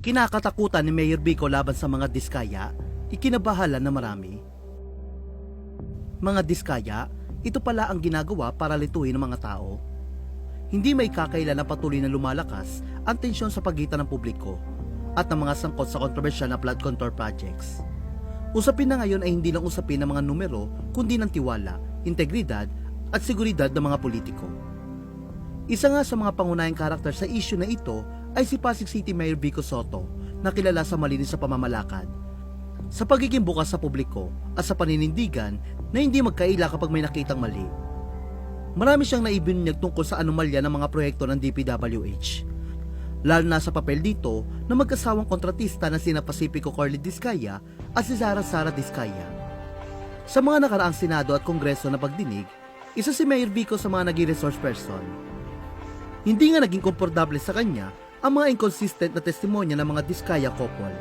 Kinakatakutan ni Mayor Vico laban sa mga diskaya, ikinabahala na marami. Mga diskaya, ito pala ang ginagawa para lituhin ng mga tao. Hindi may kakailan na patuloy na lumalakas ang tensyon sa pagitan ng publiko at ng mga sangkot sa kontrobersyal na flood control projects. Usapin na ngayon ay hindi lang usapin ng mga numero kundi ng tiwala, integridad at seguridad ng mga politiko. Isa nga sa mga pangunahing karakter sa issue na ito ay si Pasig City Mayor Vico Sotto na kilala sa malinis sa pamamalakad, sa pagiging bukas sa publiko at sa paninindigan na hindi magkaila kapag may nakitang mali. Marami siyang naibinunyag tungkol sa anomalya ng mga proyekto ng DPWH. Lalo na sa papel dito na magkasawang kontratista na sina Pacifico Corley Diskaya at si Sara Diskaya. Sa mga nakaraang Senado at Kongreso na pagdinig, isa si Mayor Vico sa mga naging resource person. Hindi nga naging komportable sa kanya ang mga inconsistent na testimonya ng mga Diskaya couple.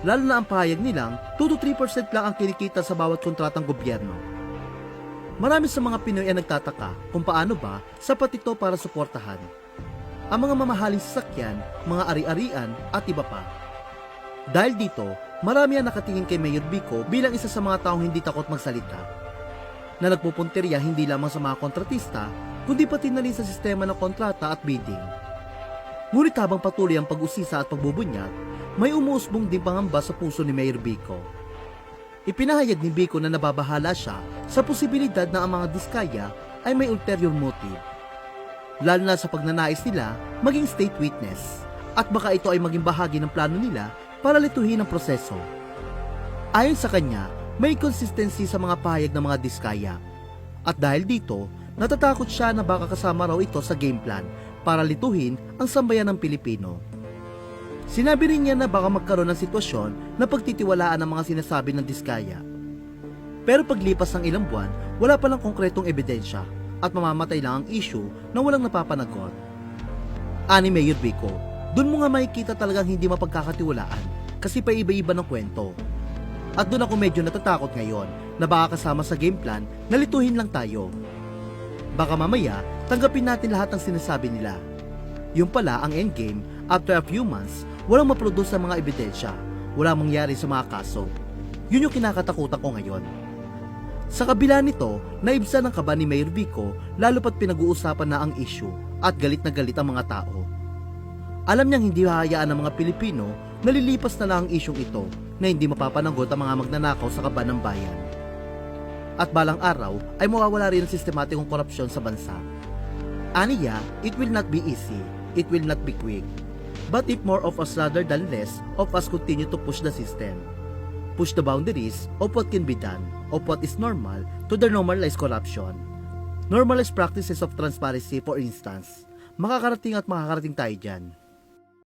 Lalo na ang pahayag nilang 2 to 3% lang ang kinikita sa bawat kontratang gobyerno. Marami sa mga Pinoy ay nagtataka kung paano ba sapat ito para suportahan ang mga mamahaling sasakyan, mga ari-arian at iba pa. Dahil dito, marami ang nakatingin kay Mayor Vico bilang isa sa mga taong hindi takot magsalita, na nagpupunteriya hindi lamang sa mga kontratista, kundi pati na rin sa sistema ng kontrata at bidding. Ngunit habang patuloy ang pag-usisa at pagbubunyag, may umuusbong din pangamba sa puso ni Mayor Vico. Ipinahayag ni Vico na nababahala siya sa posibilidad na ang mga Diskaya ay may ulterior motive, lalo na sa pagnanais nila maging state witness at baka ito ay maging bahagi ng plano nila para lituhin ang proseso. Ayon sa kanya, may consistency sa mga pahayag ng mga Diskaya at dahil dito, natatakot siya na baka kasama raw ito sa game plan para lituhin ang sambayan ng Pilipino. Sinabi rin niya na baka magkaroon ng sitwasyon na pagtitiwalaan ang mga sinasabi ng Diskaya. Pero paglipas ng ilang buwan, wala palang konkretong ebidensya at mamamatay lang ang issue na walang napapanagot. Ani Mayor Vico, dun mo nga makikita talagang hindi mapagkakatiwalaan kasi paiba-iba ng kwento. At dun ako medyo natatakot ngayon na baka kasama sa game plan na lituhin lang tayo. Baka mamaya, tanggapin natin lahat ng sinasabi nila. Yung pala ang endgame, after a few months, walang maproduce sa mga ebidensya, walang mangyari sa mga kaso. Yun yung kinakatakutan ko ngayon. Sa kabila nito, naibsa ng kaba ni Mayor Vico lalo pat pinag-uusapan na ang issue at galit na galit ang mga tao. Alam niyang hindi hahayaan ng mga Pilipino na lilipas na lang ang isyong ito na hindi mapapanagot ang mga magnanakaw sa kaba ng bayan. At balang araw ay mawawala rin ang sistematikong korupsyon sa bansa. Aniya, it will not be easy, it will not be quick. But if more of us rather than less of us continue to push the system, push the boundaries of what can be done, of what is normal to the normalized corruption, normalized practices of transparency for instance, makakarating at makakarating tayo dyan.